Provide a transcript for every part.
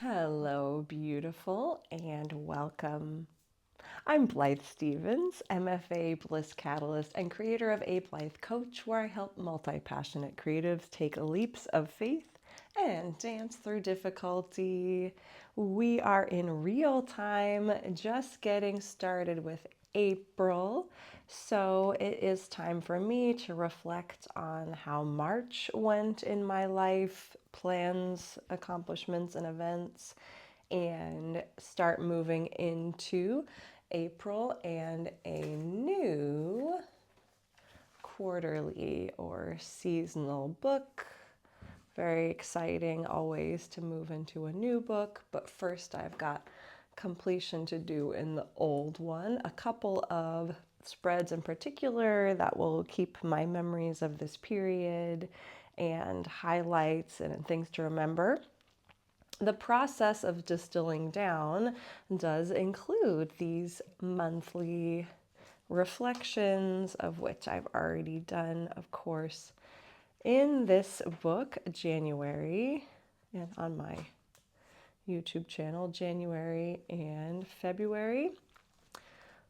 Hello, beautiful, and welcome. I'm Blythe Stevens, MFA Bliss Catalyst, and creator of A Blythe Coach, where I help multi passionate creatives take leaps of faith and dance through difficulty. We are in real time, just getting started with April. So it is time for me to reflect on how March went in my life, plans, accomplishments, and events, and start moving into April and a new quarterly or seasonal book. Very exciting always to move into a new book, but first I've got completion to do in the old one. A couple of spreads in particular that will keep my memories of this period and highlights and things to remember. The process of distilling down does include these monthly reflections, of which I've already done, of course, in this book, January, and on my YouTube channel, January and February.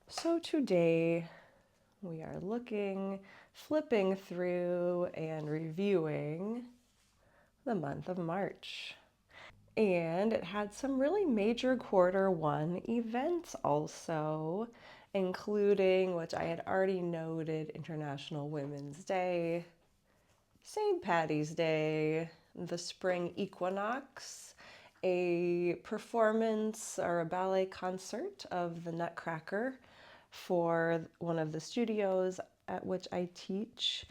So today we are flipping through and reviewing the month of March. And it had some really major quarter 1 events also, including, which I had already noted, International Women's Day, St. Patty's Day, the Spring Equinox, a performance or a ballet concert of the Nutcracker for one of the studios at which I teach,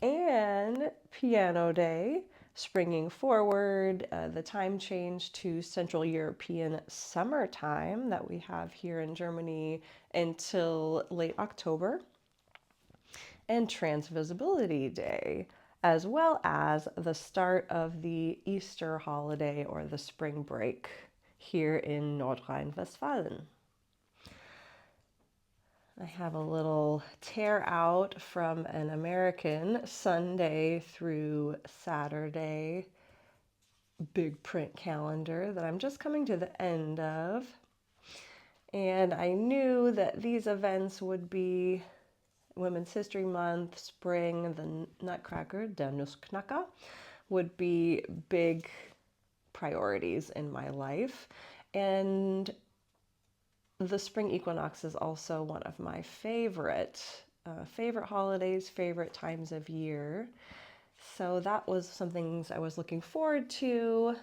and Piano Day, springing forward the time change to Central European summertime that we have here in Germany until late October, and Transvisibility Day, as well as the start of the Easter holiday or the spring break here in Nordrhein-Westfalen. I have a little tear out from an American Sunday through Saturday big print calendar that I'm just coming to the end of. And I knew that these events would be Women's History Month, spring, the Nutcracker, der Nussknacker, would be big priorities in my life. And the spring equinox is also one of my favorite holidays, favorite times of year. So that was some things I was looking forward to.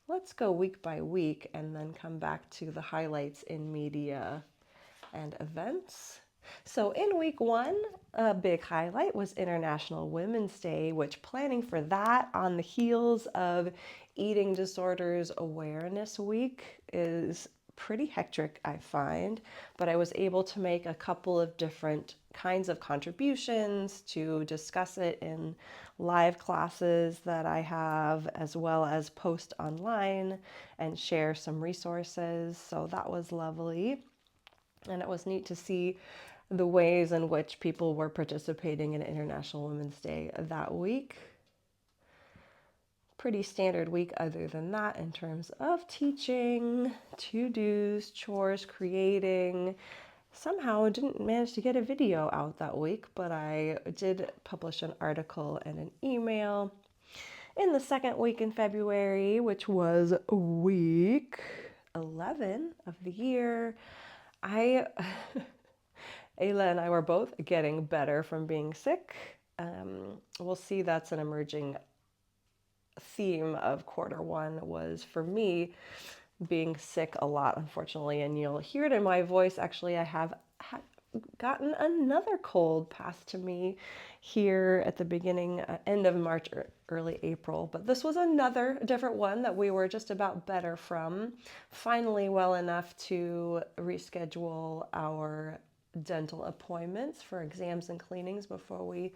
Let's go week by week and then come back to the highlights in media and events. So in week 1, a big highlight was International Women's Day, which planning for that on the heels of Eating Disorders Awareness Week is pretty hectic, I find, but I was able to make a couple of different kinds of contributions to discuss it in live classes that I have, as well as post online and share some resources. So that was lovely. And it was neat to see the ways in which people were participating in International Women's Day that week. Pretty standard week other than that in terms of teaching, to-dos, chores, creating. Somehow didn't manage to get a video out that week, but I did publish an article and an email. In the second week in February, which was week 11 of the year, I Ayla and I were both getting better from being sick. We'll see that's an emerging theme of quarter 1 was for me being sick a lot, unfortunately, and you'll hear it in my voice. Actually, I have gotten another cold passed to me here at the beginning, end of March, or early April. But this was another different one that we were just about better from. Finally, well enough to reschedule our dental appointments for exams and cleanings before we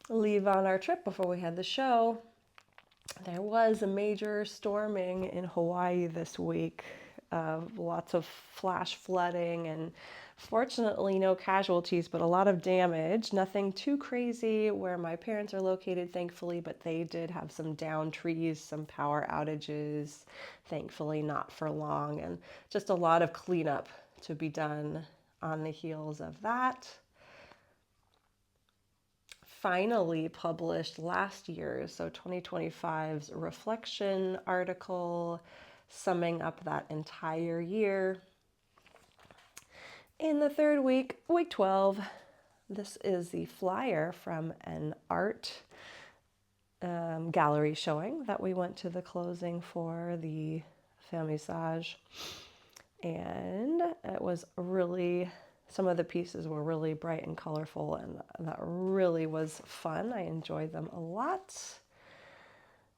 leave on our trip, before we had the show. There was a major storming in Hawaii this week. lots of flash flooding, and fortunately no casualties, but a lot of damage. Nothing too crazy where my parents are located, thankfully, but they did have some downed trees, some power outages, thankfully not for long, and just a lot of cleanup to be done on the heels of that. Finally published last year, so 2025's reflection article summing up that entire year. In the third week, week 12, this is the flyer from an art gallery showing that we went to the closing for the Vernissage. And it was really, some of the pieces were really bright and colorful, and that really was fun. I enjoyed them a lot.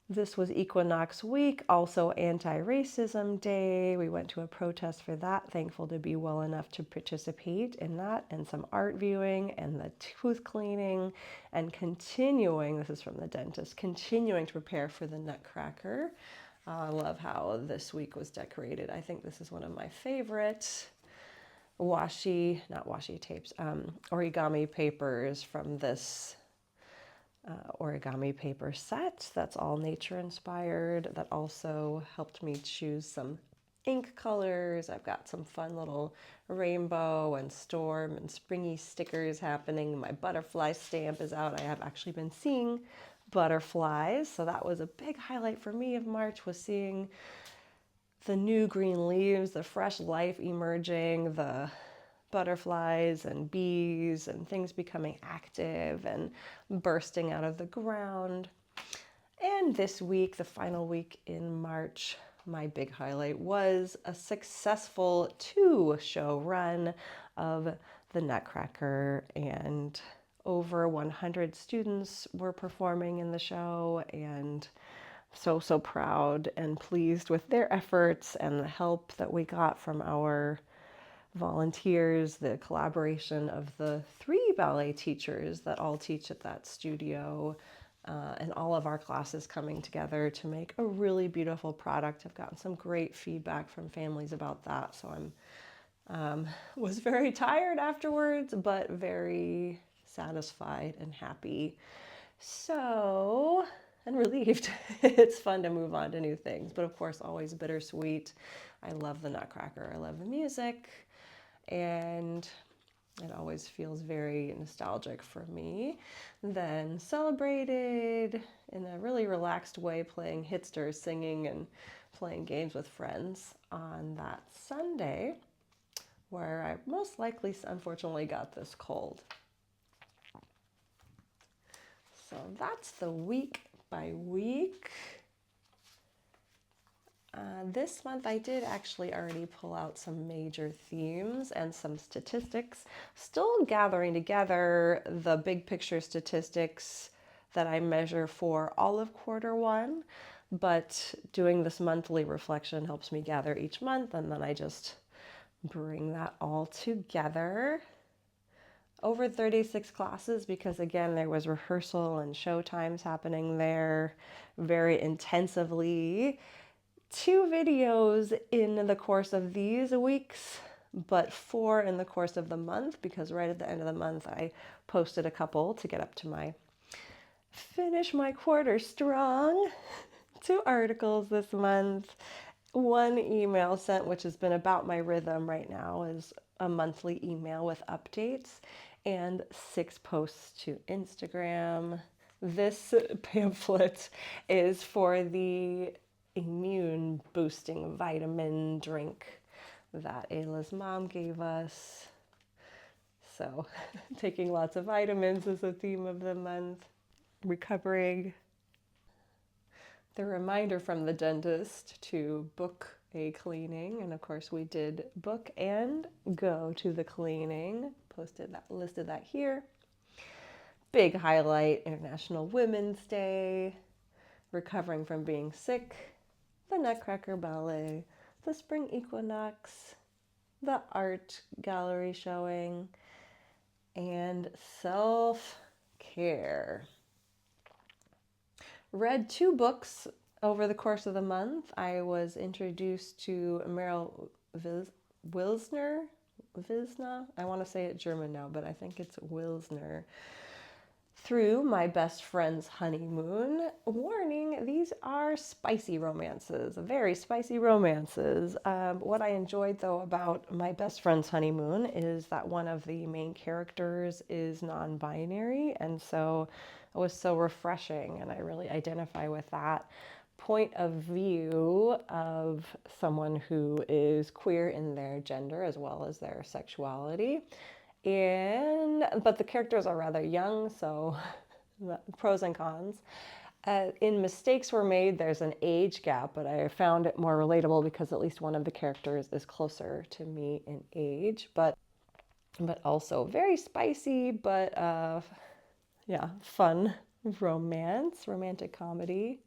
This was Equinox week, also Anti-Racism Day. We went to a protest for that, thankful to be well enough to participate in that, and some art viewing and the tooth cleaning, and continuing, this is from the dentist, continuing to prepare for the Nutcracker. I love how this week was decorated. I think this is one of my favorite origami papers from this origami paper set that's all nature inspired. That also helped me choose some ink colors. I've got some fun little rainbow and storm and springy stickers happening. My butterfly stamp is out. I have actually been seeing butterflies, so that was a big highlight for me of March, was seeing the new green leaves, the fresh life emerging, the butterflies and bees and things becoming active and bursting out of the ground. And this week, the final week in March, my big highlight was a successful 2-show run of the Nutcracker, and over 100 students were performing in the show, and so proud and pleased with their efforts and the help that we got from our volunteers, the collaboration of the 3 ballet teachers that all teach at that studio, and all of our classes coming together to make a really beautiful product. I've gotten some great feedback from families about that, so I'm was very tired afterwards, but very satisfied and happy. So, and relieved. It's fun to move on to new things, but of course always bittersweet. I love the Nutcracker. I love the music, and it always feels very nostalgic for me. Then celebrated in a really relaxed way, playing hitster, singing, and playing games with friends on that Sunday, where I most likely, unfortunately, got this cold. So that's the week by week. This month I did actually already pull out some major themes and some statistics. Still gathering together the big picture statistics that I measure for all of Q1, but doing this monthly reflection helps me gather each month, and then I just bring that all together. Over 36 classes, because again, there was rehearsal and show times happening there very intensively. 2 videos in the course of these weeks, but 4 in the course of the month, because right at the end of the month I posted a couple to get up to finish my quarter strong. 2 articles this month. 1 email sent, which has been about my rhythm right now, is a monthly email with updates, and 6 posts to Instagram. This pamphlet is for the immune boosting vitamin drink that Ayla's mom gave us. So taking lots of vitamins is the theme of the month. Recovering. The reminder from the dentist to book a cleaning, and of course we did book and go to the cleaning. Listed that here. Big highlight, International Women's Day, recovering from being sick, the Nutcracker Ballet, the Spring Equinox, the art gallery showing, and self-care. Read 2 books Over the course of the month, I was introduced to Meryl Wilsner. Wisner? I want to say it German now, but I think it's Wilsner. Through my best friend's honeymoon. Warning, these are spicy romances, very spicy romances. What I enjoyed, though, about my best friend's honeymoon is that one of the main characters is non binary, and so it was so refreshing, and I really identify with that point of view of someone who is queer in their gender as well as their sexuality. But the characters are rather young, so pros and cons. In Mistakes Were Made, there's an age gap, but I found it more relatable because at least one of the characters is closer to me in age, but also very spicy, but yeah, fun romantic comedy.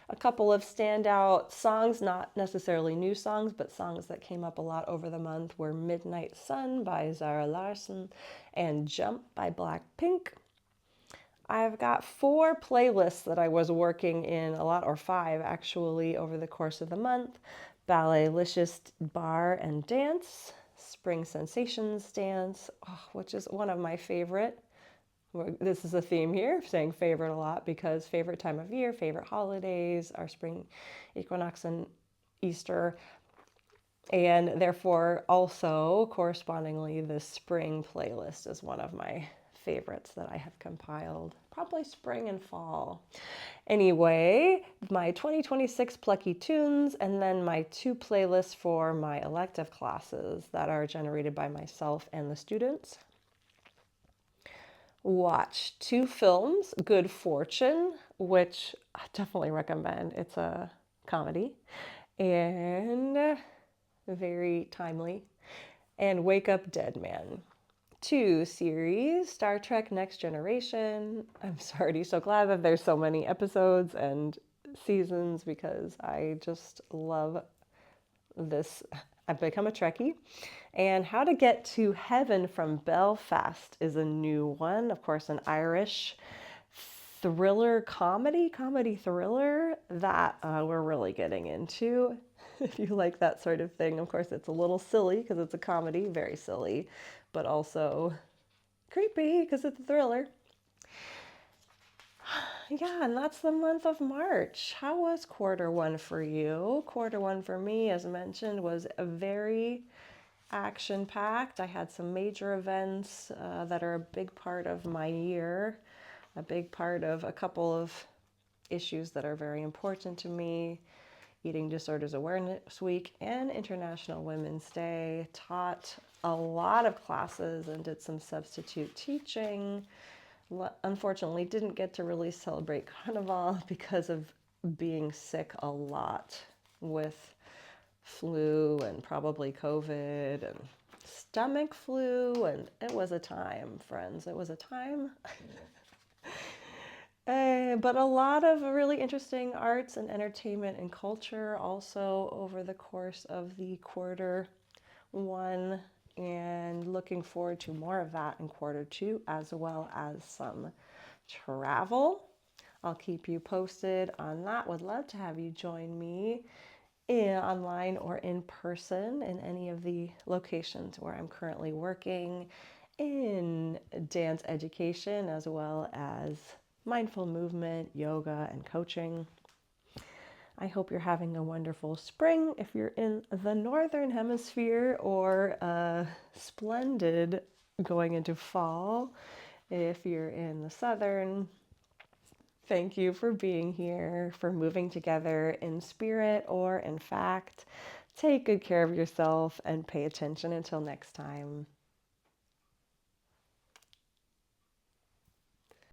A couple of standout songs, not necessarily new songs, but songs that came up a lot over the month were Midnight Sun by Zara Larsson and Jump by Blackpink. I've got 4 playlists that I was working in a lot, or 5 actually, over the course of the month. Ballet-licious Bar and Dance, Spring Sensations Dance, which is one of my favorite. This is a theme here, saying favorite a lot because favorite time of year, favorite holidays are Spring Equinox and Easter. And therefore, also correspondingly, the spring playlist is one of my favorites that I have compiled. Probably spring and fall. Anyway, my 2026 Plucky Tunes, and then my 2 playlists for my elective classes that are generated by myself and the students. Watch 2 films, Good Fortune, which I definitely recommend. It's a comedy and very timely, and Wake Up Dead Man. 2 series, Star Trek Next Generation. I'm already so glad that there's so many episodes and seasons because I just love this. I've become a Trekkie. And How to Get to Heaven from Belfast is a new one. Of course, an Irish thriller comedy thriller that we're really getting into. If you like that sort of thing, of course, it's a little silly because it's a comedy, very silly, but also creepy because it's a thriller. Yeah, and that's the month of March. How was quarter 1 for you? Quarter 1 for me, as mentioned, was a very action packed. I had some major events that are a big part of my year, a big part of a couple of issues that are very important to me. Eating Disorders Awareness Week and International Women's Day. Taught a lot of classes and did some substitute teaching. Unfortunately, didn't get to really celebrate Carnival because of being sick a lot with flu and probably COVID and stomach flu. And it was a time, friends. It was a time. But a lot of really interesting arts and entertainment and culture also over the course of the quarter 1, and looking forward to more of that in quarter 2, as well as some travel. I'll keep you posted on that. Would love to have you join me online or in person in any of the locations where I'm currently working in dance education, as well as mindful movement, yoga, and coaching. I hope you're having a wonderful spring if you're in the northern hemisphere, or splendid going into fall if you're in the southern. Thank you for being here, for moving together in spirit or in fact. Take good care of yourself and pay attention. Until next time.